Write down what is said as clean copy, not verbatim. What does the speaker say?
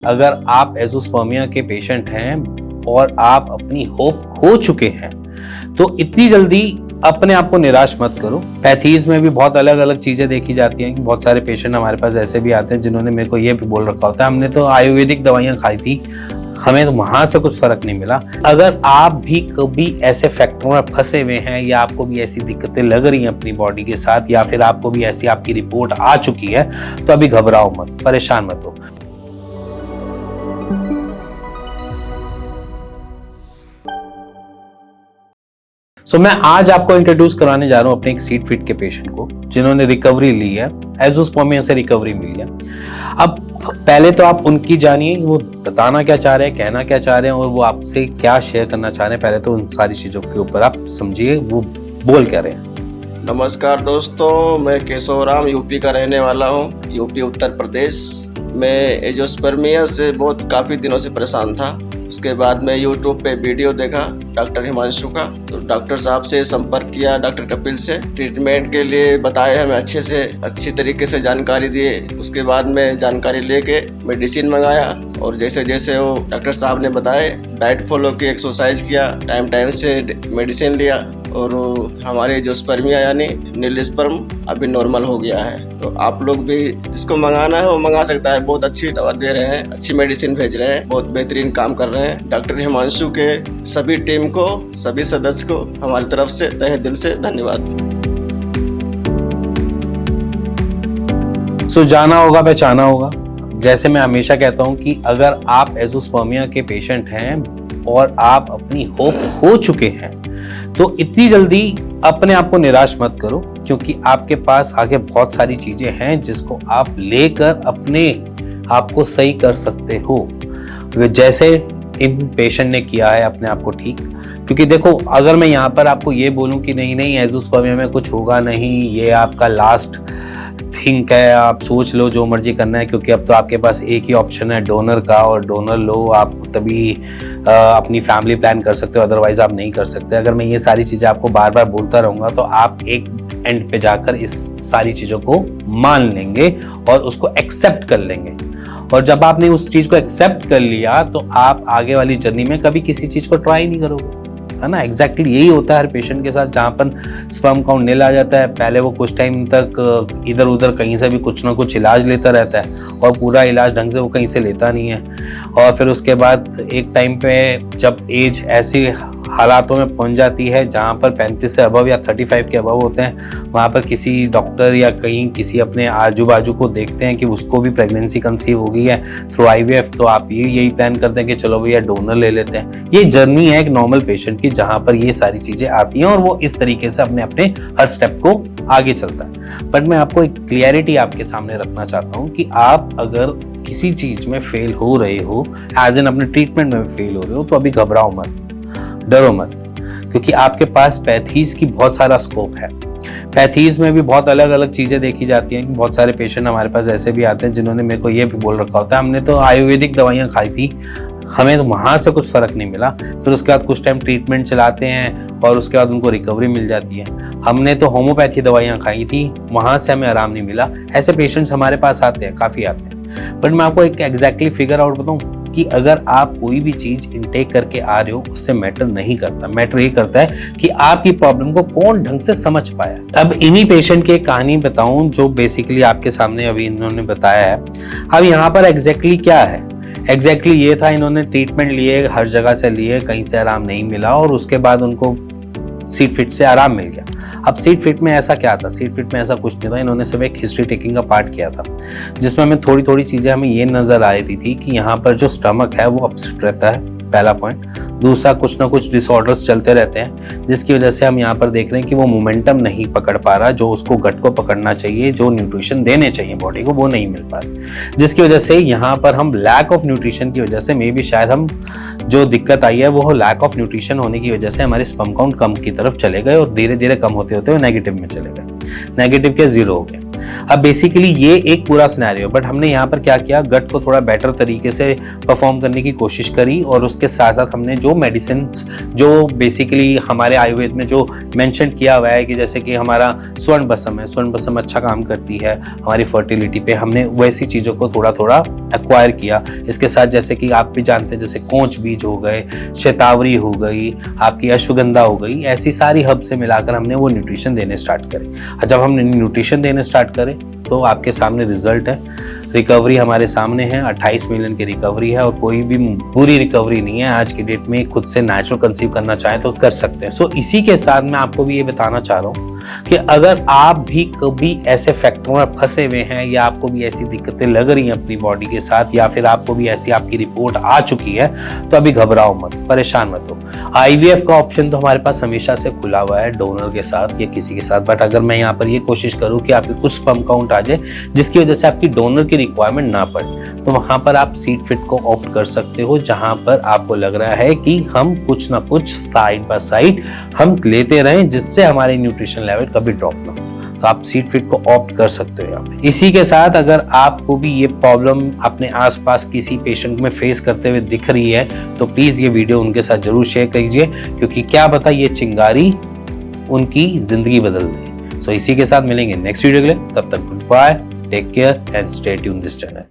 अगर आप एज़ोस्पर्मिया के पेशेंट हैं और आप अपनी होप खो चुके हैं तो इतनी जल्दी अपने आप को निराश मत करो। पैथीज में भी बहुत अलग अलग चीजें देखी जाती हैं कि बहुत सारे पेशेंट हमारे पास ऐसे भी आते हैं जिन्होंने मेरे को ये भी बोल रखा होता है हमने तो आयुर्वेदिक दवाइयां खाई थी, हमें तो वहां से कुछ फर्क नहीं मिला। अगर आप भी कभी ऐसे फैक्टरों में फंसे हुए हैं या आपको भी ऐसी दिक्कतें लग रही हैं अपनी बॉडी के साथ या फिर आपको भी ऐसी आपकी रिपोर्ट आ चुकी है तो अभी घबराओ मत, परेशान मत हो। मैं आज आपको इंट्रोड्यूस कराने जा रहा हूं अपने एक सीट फिट के पेशेंट को जिन्होंने रिकवरी ली है, एज़ोस्पर्मिया से रिकवरी मिली है। अब पहले तो आप उनकी जानिए, वो बताना क्या चाह रहे हैं, कहना क्या चाह रहे हैं और वो आपसे क्या शेयर करना चाह रहे हैं। पहले तो उन सारी चीजों के ऊपर आप समझिए वो बोल क्या रहे हैं। नमस्कार दोस्तों, मैं केशवराम यूपी का रहने वाला हूँ, यूपी उत्तर प्रदेश। मैं एज़ोस्पर्मिया से काफ़ी दिनों से परेशान था। उसके बाद मैं यूट्यूब पे वीडियो देखा डॉक्टर हिमांशु का, तो डॉक्टर साहब से संपर्क किया, डॉक्टर कपिल से। ट्रीटमेंट के लिए बताए हमें अच्छी तरीके से जानकारी दिए। उसके बाद में जानकारी लेके मेडिसिन मंगाया और जैसे जैसे वो डॉक्टर साहब ने बताए डाइट फॉलो की, एक्सरसाइज किया, टाइम से मेडिसिन लिया और हमारे एज़ोस्पर्मिया यानी नील स्पर्म अभी नॉर्मल हो गया है। तो आप लोग भी जिसको मंगाना है वो मंगा सकता है। बहुत अच्छी दवा दे रहे हैं, अच्छी मेडिसिन भेज रहे हैं, बहुत बेहतरीन काम कर रहे हैं। डॉक्टर हिमांशु के सभी टीम को, सभी सदस्य को हमारी तरफ से तहे दिल से धन्यवाद। जाना होगा पहचाना होगा। जैसे मैं हमेशा कहता हूं कि अगर आप एज़ोस्पर्मिया के पेशेंट हैं और आप अपनी होप खो चुके हैं तो इतनी जल्दी अपने आप को निराश मत करो, क्योंकि आपके पास आगे बहुत सारी चीजें हैं जिसको आप लेकर अपने आप को सही कर सकते हो, जैसे इन पेशेंट ने किया है अपने आप को ठीक। क्योंकि देखो, अगर मैं यहाँ पर आपको ये बोलूं कि नहीं एज़ोस्पर्मिया में कुछ होगा नहीं, ये आपका लास्ट थिंक है, आप सोच लो जो मर्जी करना है, क्योंकि अब तो आपके पास एक ही ऑप्शन है डोनर का, और डोनर लो आप तभी अपनी फैमिली प्लान कर सकते हो, अदरवाइज आप नहीं कर सकते। अगर मैं ये सारी चीजें आपको बार बार बोलता रहूंगा तो आप एक एंड पे जाकर इस सारी चीजों को मान लेंगे और उसको एक्सेप्ट कर लेंगे। और जब आपने उस चीज को एक्सेप्ट कर लिया तो आप आगे वाली जर्नी में कभी किसी चीज को ट्राई नहीं करोगे, है ना। एग्जैक्टली यही होता है हर पेशेंट के साथ। जहाँ पर स्पर्म काउंट नील आ जाता है, पहले वो कुछ टाइम तक इधर उधर कहीं से भी कुछ ना कुछ इलाज लेता रहता है और पूरा इलाज ढंग से वो कहीं से लेता नहीं है। और फिर उसके बाद एक टाइम पे जब एज ऐसी हालातों में पहुंच जाती है जहाँ पर 35 से अबव या 35 के अबव होते हैं, वहाँ पर किसी डॉक्टर या कहीं किसी अपने आजू बाजू को देखते हैं कि उसको भी प्रेगनेंसी कंसीव हो गई है थ्रू IVF, तो आप यही प्लान करते हैं कि चलो भैया डोनर ले लेते हैं। ये जर्नी है एक नॉर्मल पेशेंट की, जहाँ पर ये सारी चीजें आती हैं और वो इस तरीके से अपने हर स्टेप को आगे चलता है। बट मैं आपको एक क्लियरिटी आपके सामने रखना चाहता हूँ कि आप अगर किसी चीज में फेल हो रहे हो, एज इन अपने ट्रीटमेंट में फेल हो रहे हो, तो अभी घबराओ मत, डरो मत, क्योंकि आपके पास पैथीज की बहुत सारा स्कोप है। पैथीज में भी बहुत अलग अलग चीजें देखी जाती हैं कि बहुत सारे पेशेंट हमारे पास ऐसे भी आते हैं जिन्होंने मेरे को ये भी बोल रखा होता है हमने तो आयुर्वेदिक दवाइयां खाई थी, हमें तो वहां से कुछ फर्क नहीं मिला। फिर उसके बाद कुछ टाइम ट्रीटमेंट चलाते हैं और उसके बाद उनको रिकवरी मिल जाती है। हमने तो होम्योपैथी दवाइयां खाई थी, वहां से हमें आराम नहीं मिला। ऐसे पेशेंट्स हमारे पास आते हैं, काफी आते हैं। बट मैं आपको एक एग्जैक्टली फिगर आउट बताऊं कि अगर आप कोई भी चीज इनटेक करके आ रहे हो उससे मैटर नहीं करता। मैटर ये करता है कि आपकी प्रॉब्लम को कौन ढंग से समझ पाया। अब इन्हीं पेशेंट की कहानी बताऊं जो बेसिकली आपके सामने अभी इन्होंने बताया है। अब यहाँ पर एग्जैक्टली क्या है, एग्जैक्टली ये था, इन्होंने ट्रीटमेंट लिए, हर जगह से लिए, कहीं से आराम नहीं मिला और उसके बाद उनको सीट फिट से आराम मिल गया। अब सीट फिट में ऐसा क्या था, सीट फिट में ऐसा कुछ नहीं था। इन्होंने सिर्फ एक हिस्ट्री टेकिंग का पार्ट किया था जिसमें हमें थोड़ी चीजें हमें ये नजर आ रही थी कि यहाँ पर जो स्टमक है वो अपसेट रहता है, पहला पॉइंट। दूसरा, कुछ ना कुछ डिसऑर्डर्स चलते रहते हैं जिसकी वजह से हम यहाँ पर देख रहे हैं कि वो मोमेंटम नहीं पकड़ पा रहा, जो उसको गट को पकड़ना चाहिए, जो न्यूट्रिशन देने चाहिए बॉडी को, वो नहीं मिल पा रही, जिसकी वजह से यहाँ पर हम लैक ऑफ न्यूट्रिशन की वजह से मे बी शायद हम जो दिक्कत आई है वो लैक ऑफ न्यूट्रिशन होने की वजह से हमारे स्पर्म काउंट कम की तरफ चले गए और धीरे धीरे कम होते होते वो नेगेटिव में चले गए, नेगेटिव के 0 हो गए। अब बेसिकली ये एक पूरा सिनेरियो, बट हमने यहाँ पर क्या किया, गट को थोड़ा बेटर तरीके से परफॉर्म करने की कोशिश करी और उसके साथ साथ हमने जो मेडिसिन जो बेसिकली हमारे आयुर्वेद में जो मेंशन किया हुआ है कि जैसे कि हमारा स्वर्ण बसम है, स्वर्ण बसम अच्छा काम करती है हमारी फर्टिलिटी पे, हमने वैसी चीज़ों को थोड़ा थोड़ा एक्वायर किया। इसके साथ जैसे कि आप भी जानते हैं, जैसे कोंच बीज हो गए, शतावरी हो गई, आपकी अश्वगंधा हो गई, ऐसी सारी हब से मिलाकर हमने वो न्यूट्रिशन देने स्टार्ट करे। और जब हमने न्यूट्रिशन देने स्टार्ट करे तो आपके सामने रिजल्ट है, रिकवरी हमारे सामने है, 28 मिलियन की रिकवरी है और कोई भी बुरी रिकवरी नहीं है। आज की डेट में खुद से नेचुरल कंसीव करना चाहें तो कर सकते हैं। सो इसी के साथ मैं आपको भी ये बताना चाह रहा हूँ कि अगर आप भी कभी ऐसे फैक्टरों में फंसे हुए हैं या आपको भी ऐसी दिक्कतें लग रही हैं अपनी बॉडी के साथ, या फिर आपको भी ऐसी आपकी रिपोर्ट आ चुकी है, तो अभी घबराओ मत, परेशान मत हो। आईवीएफ का ऑप्शन तो हमारे पास हमेशा से खुला हुआ है, डोनर के साथ या किसी के साथ। बट अगर मैं यहाँ पर ये कोशिश करूँ कि आपके कुछ स्पर्म काउंट आ जाए जिसकी वजह से आपकी डोनर की रिक्वायरमेंट ना पड़े, तो वहां पर आप सीड फिट को ऑप्ट कर सकते हो, जहां पर आपको लग रहा है कि हम कुछ ना कुछ साइड बाय साइड हम लेते रहें जिससे हमारे न्यूट्रिशन लेवल कभी ड्रॉप ना हो। तो आप सीड फिट को ऑप्ट कर सकते हो यहाँ पे। इसी के साथ अगर आपको भी ये प्रॉब्लम अपने आसपास किसी पेशेंट में फेस करते हुए दिख रही है तो प्लीज ये वीडियो उनके साथ जरूर शेयर कीजिए, क्योंकि क्या पता ये चिंगारी उनकी जिंदगी बदल दे। सो इसी के साथ मिलेंगे नेक्स्ट वीडियो के लिए, तब तक good bye, take care and stay tune this channel.